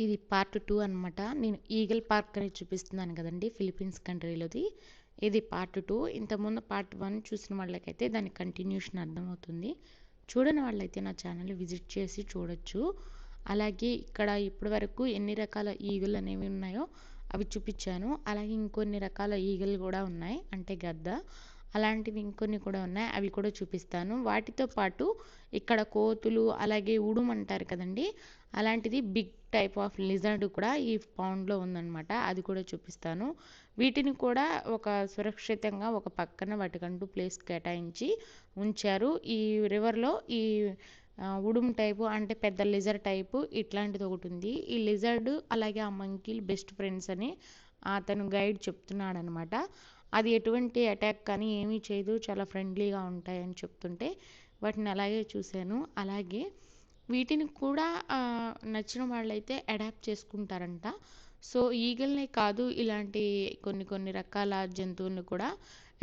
ఇది పార్ట్ 2 అనమాట. నేను ఈగల్ పార్క్ అనేది చూపిస్తున్నాను కదండీ! ఫిలిప్పీన్స్ కంట్రీలోది. ఇది పార్ట్ 2. ఇంతకుముందు పార్ట్ 1 చూసిన వాళ్ళకైతే దాని కంటిన్యూషన్ అర్థమవుతుంది. చూడని వాళ్ళైతే నా ఛానల్ విజిట్ చేసి చూడొచ్చు. అలాగే ఇక్కడ ఇప్పటి వరకు ఎన్ని రకాల ఈగలు అనేవి ఉన్నాయో అవి చూపించాను. అలాగే ఇంకొన్ని రకాల ఈగలు కూడా ఉన్నాయి. అంటే గద్ద. అలాంటివి ఇంకొన్ని కూడా ఉన్నాయి. అవి కూడా చూపిస్తాను. వాటితో పాటు ఇక్కడ కోతులు అలాగే ఉడుము అంటారు కదండీ! అలాంటిది బిగ్ టైప్ ఆఫ్ లిజర్డ్ కూడా ఈ పౌండ్లో ఉందన్నమాట. అది కూడా చూపిస్తాను. వీటిని కూడా ఒక సురక్షితంగా ఒక పక్కన వాటికంటూ ప్లేస్ కేటాయించి ఉంచారు. ఈ రివర్లో ఈ ఉడుము టైపు అంటే పెద్ద లిజర్డ్ టైపు ఇట్లాంటిది ఒకటి ఉంది. ఈ లిజర్డ్ అలాగే ఆ మంకీలు బెస్ట్ ఫ్రెండ్స్ అని అతను గైడ్ చెప్తున్నాడు అనమాట. అది ఎటువంటి అటాక్ కానీ ఏమీ చేయదు, చాలా ఫ్రెండ్లీగా ఉంటాయని చెప్తుంటే వాటిని అలాగే చూశాను. అలాగే వీటిని కూడా నచ్చిన వాళ్ళైతే అడాప్ట్ చేసుకుంటారంట. సో ఈగల్నే కాదు, ఇలాంటి కొన్ని రకాల జంతువులను కూడా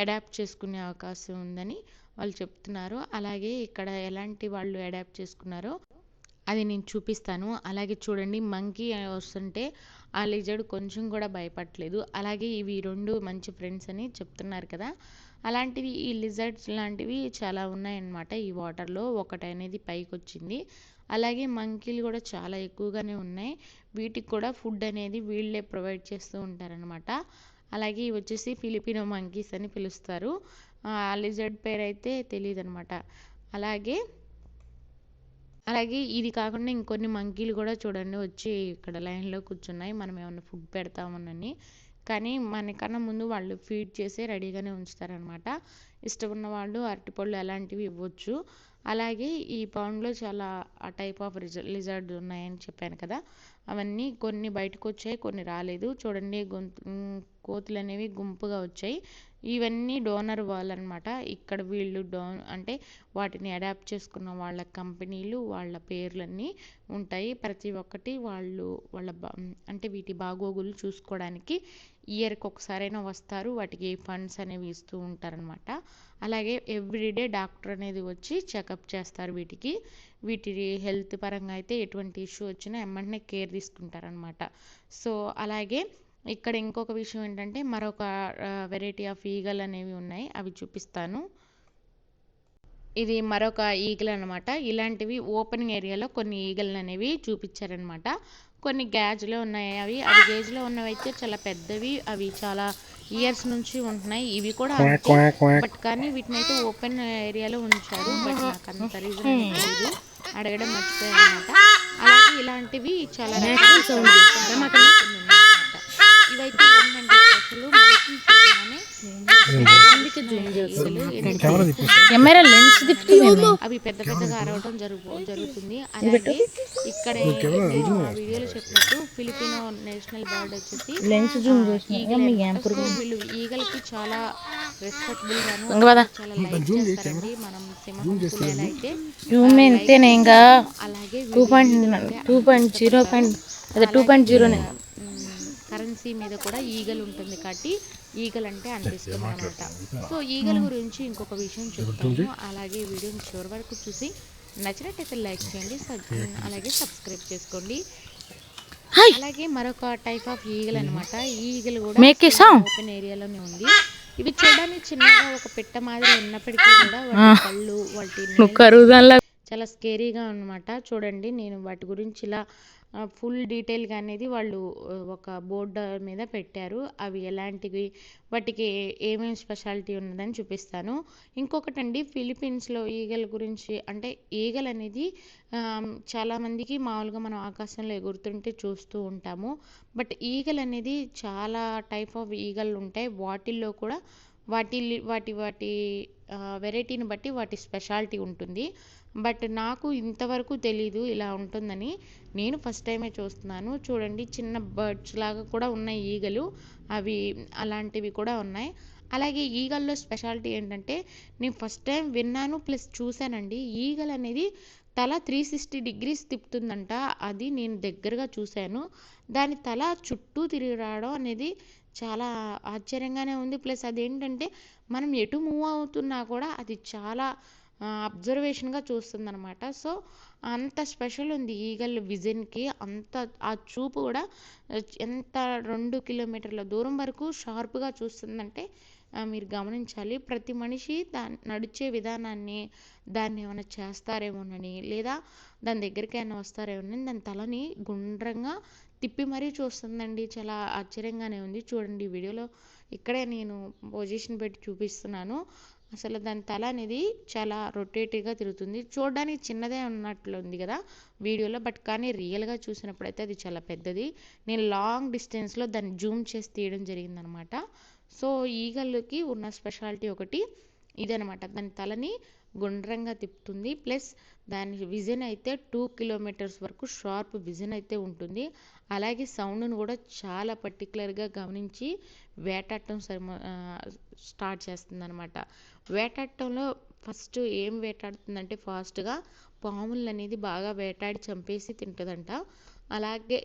అడాప్ట్ చేసుకునే అవకాశం ఉందని వాళ్ళు చెప్తున్నారు. అలాగే ఇక్కడ ఎలాంటి వాళ్ళు అడాప్ట్ చేసుకున్నారో అది నేను చూపిస్తాను. అలాగే చూడండి, మంకీ వస్తుంటే ఆ లిజర్డ్ కొంచెం కూడా భయపడట్లేదు. అలాగే ఇవి 2 మంచి ఫ్రెండ్స్ అని చెప్తున్నారు కదా! అలాంటివి ఈ లిజర్డ్స్ లాంటివి చాలా ఉన్నాయన్నమాట ఈ వాటర్లో. ఒకటి అనేది పైకి వచ్చింది. అలాగే మంకీలు కూడా చాలా ఎక్కువగానే ఉన్నాయి. వీటికి కూడా ఫుడ్ అనేది వీళ్ళే ప్రొవైడ్ చేస్తూ ఉంటారనమాట. అలాగే ఇవి వచ్చేసి ఫిలిపినో మంకీస్ అని పిలుస్తారు. లిజర్డ్ పేరు అయితే తెలియదనమాట. అలాగే ఇది కాకుండా ఇంకొన్ని మంకీలు కూడా చూడండి వచ్చి ఇక్కడ లైన్లో కూర్చున్నాయి. మనం ఏమన్నా ఫుడ్ పెడతామోనని. కానీ మనకన్నా ముందు వాళ్ళు ఫీడ్ చేసి రెడీగానే ఉంచుతారనమాట. ఇష్టం ఉన్న వాళ్ళు అరటిపళ్ళు అలాంటివి ఇవ్వచ్చు. అలాగే ఈ పౌండ్లో చాలా ఆ టైప్ ఆఫ్ లిజర్డ్ ఉన్నాయని చెప్పాను కదా! అవన్నీ కొన్ని బయటకు వచ్చాయి, కొన్ని రాలేదు. చూడండి కోతులు అనేవి గుంపుగా వచ్చాయి. ఇవన్నీ డోనర్ వాళ్ళనమాట. ఇక్కడ వీళ్ళు అంటే వాటిని అడాప్ట్ చేసుకున్న వాళ్ళ కంపెనీలు, వాళ్ళ పేర్లన్నీ ఉంటాయి. ప్రతి ఒక్కటి వాళ్ళ అంటే వీటి బాగోగులు చూసుకోవడానికి ఇయర్కి ఒకసారైనా వస్తారు. వాటికి ఫండ్స్ అనేవి ఇస్తూ ఉంటారనమాట. అలాగే ఎవ్రీడే డాక్టర్ అనేది వచ్చి చెకప్ చేస్తారు వీటి హెల్త్ పరంగా అయితే ఎటువంటి ఇష్యూ వచ్చినా వెంటనే కేర్ తీసుకుంటారనమాట. సో అలాగే ఇక్కడ ఇంకొక విషయం ఏంటంటే మరొక వెరైటీ ఆఫ్ ఈగల్ అనేవి ఉన్నాయి. అవి చూపిస్తాను. ఇది మరొక ఈగల్ అనమాట. ఇలాంటివి ఓపెనింగ్ ఏరియాలో కొన్ని ఈగలు అనేవి చూపించారనమాట. కొన్ని గ్యాజ్లో ఉన్నాయి. అవి గేజ్లో ఉన్నవి అయితే చాలా పెద్దవి. అవి చాలా ఇయర్స్ నుంచి ఉంటున్నాయి. ఇవి కూడా అంతే. బట్ కానీ వీటిని అయితే ఓపెన్ ఏరియాలో ఉంచారు. బట్ నాకు అంత రీజన్ తెలియదు, అడగడం మర్చిపోయాను అనమాట. అలాగే ఇలాంటివి చాలా ఇవైతే ఏంటంటే అసలు అవి పెద్దగా అరవడం జరుగుతుంది. అలాగే ఇక్కడ వీడియోలో చెప్పినట్టు ఫిలిపినో నేషనల్ బర్డ్ వచ్చేసి వీళ్ళు ఈగలకి చాలా రెస్పెక్టబుల్ గాను చాలా లైక్ చేస్తారండి. మనం సింహం అయితే అలాగే 2.0 కరెన్సీ మీద కూడా ఈగల్ ఉంటుంది కాబట్టి ఈగల్ అంటే అంత ఇష్టం అనమాట. సో ఈగల గురించి ఇంకొక విషయం చెప్తాను. అలాగే వీడియోని చివరి వరకు చూసి నచ్చినట్టయితే లైక్ చేయండి, అలాగే సబ్స్క్రైబ్ చేసుకోండి. అలాగే మరొక టైప్ ఆఫ్ ఈగల్ అనమాట. ఈ ఈగలు కూడా ఓపెన్ ఏరియాలోనే ఉంది. ఇవి చూడడానికి చిన్నగా ఒక పెట్ట మాదిరి ఉన్నప్పటికీ కూడా వాటి కళ్ళు వాటి చాలా స్కేరీగా అనమాట. చూడండి, నేను వాటి గురించి ఇలా ఫుల్ డీటెయిల్గా అనేది వాళ్ళు ఒక బోర్డు మీద పెట్టారు. అవి ఎలాంటివి, వాటికి ఏమేమి స్పెషాలిటీ ఉన్నదని చూపిస్తాను. ఇంకొకటండి, ఫిలిప్పీన్స్లో ఈగల గురించి అంటే ఈగలు అనేది చాలామందికి మామూలుగా మనం ఆకాశంలో ఎగురుతుంటే చూస్తూ ఉంటాము. బట్ ఈగలు అనేది చాలా టైప్ ఆఫ్ ఈగలు ఉంటాయి. వాటిల్లో కూడా వాటి వెరైటీని బట్టి వాటి స్పెషాలిటీ ఉంటుంది. బట్ నాకు ఇంతవరకు తెలీదు ఇలా ఉంటుందని. నేను ఫస్ట్ టైమే చూస్తున్నాను. చూడండి, చిన్న బర్డ్స్ లాగా కూడా ఉన్నాయి ఈగలు. అవి అలాంటివి కూడా ఉన్నాయి. అలాగే ఈగల్లో స్పెషాలిటీ ఏంటంటే నేను ఫస్ట్ టైం విన్నాను ప్లస్ చూశానండి. ఈగలు అనేది తల 360 డిగ్రీస్ తిప్పుతుందంట. అది నేను దగ్గరగా చూశాను. దాని తల చుట్టూ తిరిగి రావడం అనేది చాలా ఆశ్చర్యంగానే ఉంది. ప్లస్ అదేంటంటే మనం ఎటు మూవ్ అవుతున్నా కూడా అది చాలా అబ్జర్వేషన్గా చూస్తుందన్నమాట. సో అంత స్పెషల్ ఉంది ఈగల్ విజన్కి. అంత ఆ చూపు కూడా ఎంత 2 కిలోమీటర్ల దూరం వరకు షార్ప్గా చూస్తుందంటే మీరు గమనించాలి. ప్రతి మనిషి నడిచే విధానాన్ని, దాన్ని ఏమైనా చేస్తారేమోనని, లేదా దాని దగ్గరికి ఏమైనా వస్తారేమోనని దాని తలని గుండ్రంగా తిప్పి మరీ చూస్తుందండి. చాలా ఆశ్చర్యంగానే ఉంది. చూడండి వీడియోలో ఇక్కడే నేను పొజిషన్ పెట్టి చూపిస్తున్నాను. అసలు దాని తల అనేది చాలా రొటేటివ్గా తిరుగుతుంది. చూడడానికి చిన్నదే ఉన్నట్లు ఉంది కదా వీడియోలో, బట్ కానీ రియల్గా చూసినప్పుడైతే అది చాలా పెద్దది. నేను లాంగ్ డిస్టెన్స్లో దాన్ని జూమ్ చేసి తీయడం జరిగిందనమాట. సో ఈగల్కి ఉన్న స్పెషాలిటీ ఒకటి ఇదనమాట. దాని తలని గుండ్రంగా తిప్పుతుంది. ప్లస్ దాని విజన్ అయితే 2 కిలోమీటర్స్ వరకు షార్ప్ విజన్ అయితే ఉంటుంది. అలాగే సౌండ్ను కూడా చాలా పర్టికులర్గా గమనించి వేటాడటం స్టార్ట్ చేస్తుంది అనమాట. వేటాడటంలో ఫస్ట్ ఏం వేటాడుతుందంటే ఫాస్ట్గా పాములు అనేది బాగా వేటాడి చంపేసి తింటుందంట. అలాగే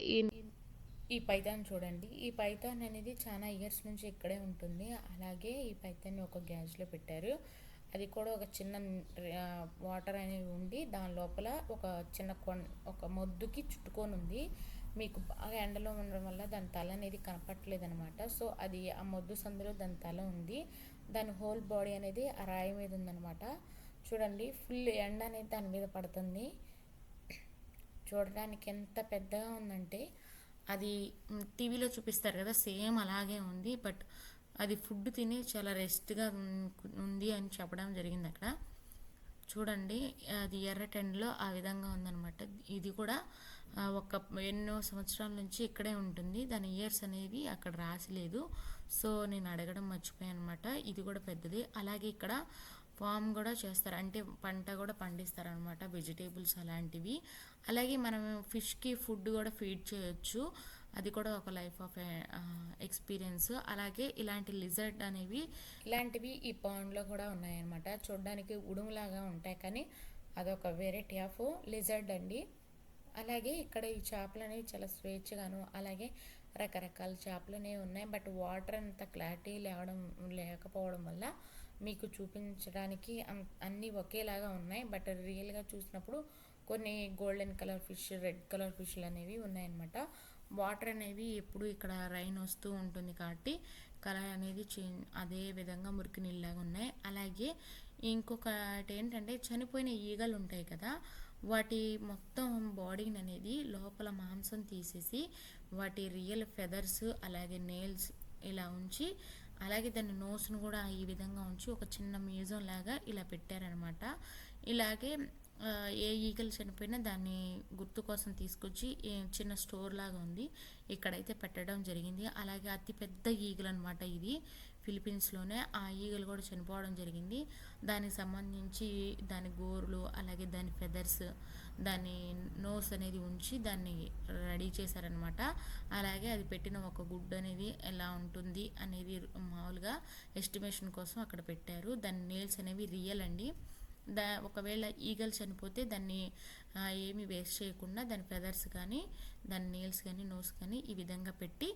ఈ పైథాన్ చూడండి. ఈ పైథాన్ అనేది చాలా ఇయర్స్ నుంచి ఇక్కడే ఉంటుంది. అలాగే ఈ పైథాన్ని ఒక గ్యాస్లో పెట్టారు. అది కూడా ఒక చిన్న వాటర్ అనేది ఉండి దాని లోపల ఒక చిన్న ఒక మొద్దుకి చుట్టుకొని ఉంది. మీకు బాగా ఎండలో ఉండడం వల్ల దాని తల అనేది కనపట్లేదు అనమాట. సో అది ఆ మొద్దు సందులో దాని తల ఉంది. దాని హోల్ బాడీ అనేది ఆ రాయి మీద ఉందన్నమాట. చూడండి, ఫుల్ ఎండ అనేది దాని మీద పడుతుంది. చూడడానికి ఎంత పెద్దగా ఉందంటే అది టీవీలో చూపిస్తారు కదా, సేమ్ అలాగే ఉంది. బట్ అది ఫుడ్ తిని చాలా రెస్ట్గా ఉంది అని చెప్పడం జరిగింది అక్కడ. చూడండి, అది ఎర్రటెండలో ఆ విధంగా ఉందన్నమాట. ఇది కూడా ఒక ఎన్నో సంవత్సరాల నుంచి ఇక్కడే ఉంటుంది. దాని ఇయర్స్ అనేవి అక్కడ రాసిలేదు. సో నేను అడగడం మర్చిపోయాను అనమాట. ఇది కూడా పెద్దది. అలాగే ఇక్కడ ఫామ్ కూడా చేస్తారు, అంటే పంట కూడా పండిస్తారు అనమాట, వెజిటేబుల్స్ అలాంటివి. అలాగే మనం ఫిష్కి ఫుడ్ కూడా ఫీడ్ చేయొచ్చు. అది కూడా ఒక లైఫ్ ఆఫ్ ఎక్స్పీరియన్స్. అలాగే ఇలాంటి లిజర్డ్ ఇలాంటివి ఈ పాండ్లో కూడా ఉన్నాయన్నమాట. చూడడానికి ఉడుములాగా ఉంటాయి, కానీ అదొక వెరైటీ ఆఫ్ లిజర్డ్ అండి. అలాగే ఇక్కడ ఈ చేపలు అనేవి చాలా స్వేచ్ఛగాను, అలాగే రకరకాల చేపలు అనేవి ఉన్నాయి. బట్ వాటర్ అంత క్లారిటీ లేకపోవడం వల్ల మీకు చూపించడానికి అన్నీ ఒకేలాగా ఉన్నాయి. బట్ రియల్గా చూసినప్పుడు కొన్ని golden colour fish, red colour ఫిష్లు అనేవి ఉన్నాయన్నమాట. వాటర్ అనేవి ఎప్పుడు ఇక్కడ రైన్ వస్తూ ఉంటుంది కాబట్టి కలర్ అనేది అదే విధంగా మురికి నీళ్ళలాగా ఉన్నాయి. అలాగే ఇంకొకటి ఏంటంటే చనిపోయిన ఈగలు ఉంటాయి కదా, వాటి మొత్తం బాడీని అనేది లోపల మాంసం తీసేసి వాటి రియల్ ఫెదర్స్ అలాగే నెయిల్స్ ఇలా ఉంచి, అలాగే దాని నోస్ను కూడా ఈ విధంగా ఉంచి ఒక చిన్న మ్యూజియం లాగా ఇలా పెట్టారనమాట. ఇలాగే ఏ ఈగలు చనిపోయినా దాన్ని గుర్తు కోసం తీసుకొచ్చి చిన్న స్టోర్ లాగా ఉంది, ఇక్కడైతే పెట్టడం జరిగింది. అలాగే అతిపెద్ద ఈగలు అనమాట ఇది ఫిలిప్పీన్స్లోనే. ఆ ఈగలు కూడా చనిపోవడం జరిగింది. దానికి సంబంధించి దాని గోర్లు, అలాగే దాని ఫెదర్స్, దాని నోస్ అనేది ఉంచి దాన్ని రెడీ చేశారనమాట. అలాగే అది పెట్టిన ఒక గుడ్ అనేది ఎలా ఉంటుంది అనేది మామూలుగా ఎస్టిమేషన్ కోసం అక్కడ పెట్టారు. దాని నెయిల్స్ అనేవి రియల్ అండి. ఒకవేళ ఈగలు చనిపోతే దాన్ని ఏమి వేస్ట్ చేయకుండా దాని ఫెదర్స్ కానీ దాని నెయిల్స్ కానీ నోస్ కానీ ఈ విధంగా పెట్టి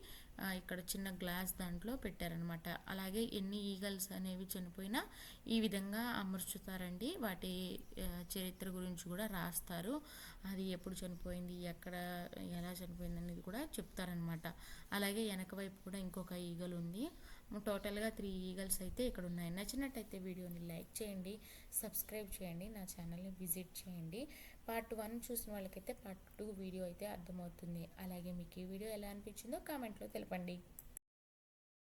ఇక్కడ చిన్న గ్లాస్ దాంట్లో పెట్టారనమాట. అలాగే ఎన్ని ఈగల్స్ అనేవి చనిపోయినా ఈ విధంగా అమర్చుతారండి. వాటి చరిత్ర గురించి కూడా రాస్తారు. అది ఎప్పుడు చనిపోయింది, ఎక్కడ ఎలా చనిపోయింది అనేది కూడా చెప్తారనమాట. అలాగే వెనక వైపు కూడా ఇంకొక ఈగల్ ఉంది. టోటల్గా 3 ఈగల్స్ అయితే ఇక్కడ ఉన్నాయి. నచ్చినట్టయితే వీడియోని లైక్ చేయండి, సబ్స్క్రైబ్ చేయండి, నా ఛానల్ని విజిట్ చేయండి. పార్ట్ 1 చూసిన వాళ్ళకైతే పార్ట్ 2 వీడియో అయితే అర్థమవుతుంది. అలాగే మీకు ఈ వీడియో ఎలా అనిపించిందో కామెంట్లో తెలపండి.